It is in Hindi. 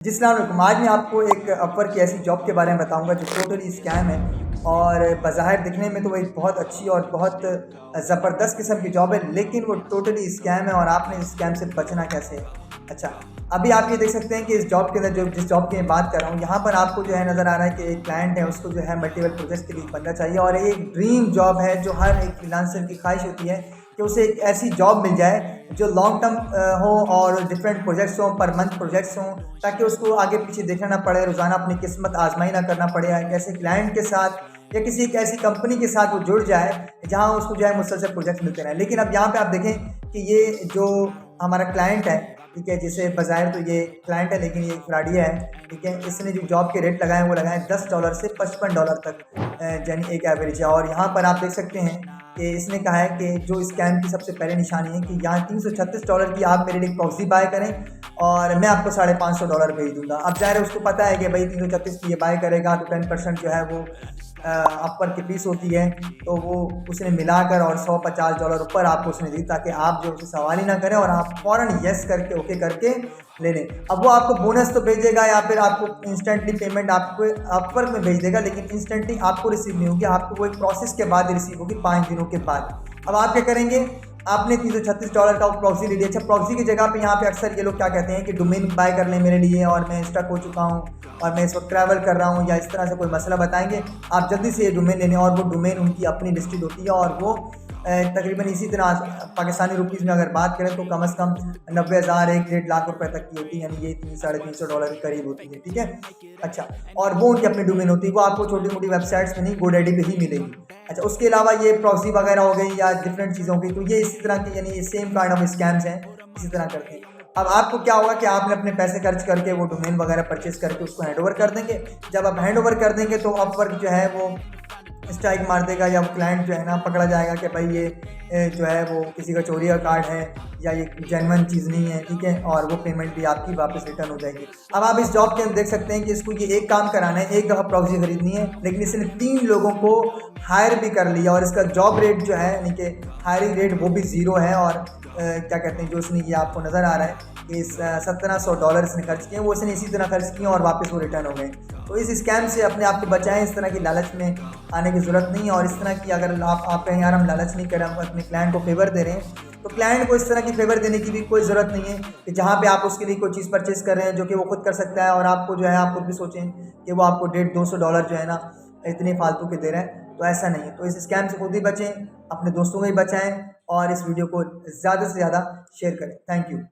जिस्लाम वालेकुम। आज मैं आपको एक अपवर्क की ऐसी जॉब के बारे में बताऊंगा जो टोटली स्कैम है और बज़ाहिर दिखने में तो वो एक बहुत अच्छी और बहुत ज़बरदस्त किस्म की जॉब है, लेकिन वो टोटली स्कैम है और आपने इस स्कैम से बचना कैसे है। अच्छा, अभी आप ये देख सकते हैं कि इस जॉब के अंदर जो जिस जॉब की मैं बात कर रहा हूँ, यहाँ पर आपको जो है नज़र आ रहा है कि एक क्लाइंट है, उसको जो है मल्टीपल प्रोजेक्ट के लिए एक बंदा चाहिए और ये एक ड्रीम जॉब है जो हर एक फ्रीलांसर की ख्वाहिश होती है कि उसे एक ऐसी जॉब मिल जाए जो लॉन्ग टर्म हो और डिफरेंट प्रोजेक्ट्स हों, पर मंथ प्रोजेक्ट्स हों, ताकि उसको आगे पीछे देखना ना पड़े, रोज़ाना अपनी किस्मत आजमाई ना करना पड़े। एक ऐसे क्लाइंट के साथ या किसी एक ऐसी कंपनी के साथ वो जुड़ जाए जहाँ उसको जो है मुसलसल प्रोजेक्ट मिलते रहें। लेकिन अब यहाँ पे आप देखें कि ये जो हमारा क्लाइंट है, ठीक है, जिसे बज़ाहिर तो ये क्लाइंट है लेकिन ये फ्रॉडिया है, ठीक है। इसने जो जॉब के रेट लगाए वो लगाए $10 से $55 तक, यानी एक एवरेज है। और यहाँ पर आप देख सकते हैं कि इसने कहा है कि जो स्कैम की सबसे पहले निशानी है कि यहाँ $336 की आप मेरे लिए प्रॉक्सी बाय करें और मैं आपको $550 भेज दूंगा। अब ज़ाहिर है उसको पता है कि भाई 336 की ये बाय करेगा तो 10% जो है वो अपर की फीस होती है, तो वो उसने मिलाकर और $150 ऊपर आपको उसने दी ताकि आप जो उसे सवाल ही ना करें और आप फ़ौरन यस करके ओके करके ले लें। अब वो आपको बोनस तो भेजेगा या फिर आपको इंस्टेंटली पेमेंट आपको अपवर्क में भेज देगा, लेकिन इंस्टेंटली आपको रिसीव नहीं होगी, आपको वो एक प्रोसेस के बाद रिसीव होगी 5 दिनों के बाद। अब आप क्या करेंगे, आपने $336 का वो प्रॉक्सी ले लिया। अच्छा, प्रॉक्सी की जगह पे यहाँ पे अक्सर ये लोग क्या कहते हैं कि डोमेन बाय कर लें मेरे लिए और मैं स्टक हो चुका हूँ और मैं इस वक्त ट्रैवल कर रहा हूँ, या इस तरह से कोई मसला बताएंगे। आप जल्दी से ये डोमेन ले लें और वो डोमेन उनकी अपनी लिस्टेड होती है और वो तकरीबन इसी तरह पाकिस्तानी रुपीज़ में अगर बात करें तो कम से कम 90,000 1-1.5 लाख रुपए तक की होती है, यानी ये $300-350 के करीब होती है, ठीक है। अच्छा, और वो उनकी अपनी डोमेन होती है, वो आपको छोटी मोटी वेबसाइट्स में नहीं GoDaddy पे ही मिलेगी। अच्छा, उसके अलावा ये प्रॉक्सी वगैरह हो गई या डिफरेंट चीज़ों की, तो ये इसी तरह की यानी ये सेम काइंड ऑफ स्कैम्स हैं, इसी तरह करते हैं। अब आपको क्या होगा कि आपने अपने पैसे खर्च करके वो डोमेन वगैरह परचेस करके उसको हैंडओवर कर देंगे। जब आप हैंडओवर कर देंगे तो अपवर्क जो है वो स्ट्राइक मार देगा या वो क्लाइंट जो है ना पकड़ा जाएगा कि भाई ये जो है वो किसी का चोरी का कार्ड है या ये जेन्युइन चीज़ नहीं है, ठीक है, और वो पेमेंट भी आपकी वापस रिटर्न हो जाएगी। अब आप इस जॉब के अंदर देख सकते हैं कि इसको ये एक काम कराना है, एक दफ़ा प्रॉक्सी खरीदनी है, लेकिन इसने 3 लोगों को हायर भी कर लिया और इसका जॉब रेट जो है यानी कि हायरिंग रेट वो भी ज़ीरो है। और क्या कहते हैं, जो इसने ये आपको नज़र आ रहा है कि इस $1700 इसने खर्च किए, वो इसने इसी तरह खर्च किए और वापस वो रिटर्न हो गए। तो इस स्कैम से अपने आप को बचाएं, इस तरह की लालच में आने की ज़रूरत नहीं है। और इस तरह की अगर आप कहें यार हम लालच नहीं कर रहे, हम अपने क्लाइंट को फेवर दे रहे हैं, तो क्लाइंट को इस तरह की फेवर देने की भी कोई ज़रूरत नहीं है कि जहाँ पे आप उसके लिए कोई चीज़ परचेज़ कर रहे हैं जो कि वो खुद कर सकता है और आपको जो है आप खुद भी सोचें कि वो आपको $150-200 जो है ना इतने फालतू के दे रहे हैं, तो ऐसा नहीं है। तो इस स्कैम से खुद भी बचें, अपने दोस्तों को भी बचाएं और इस वीडियो को ज़्यादा से ज़्यादा शेयर करें। Thank you.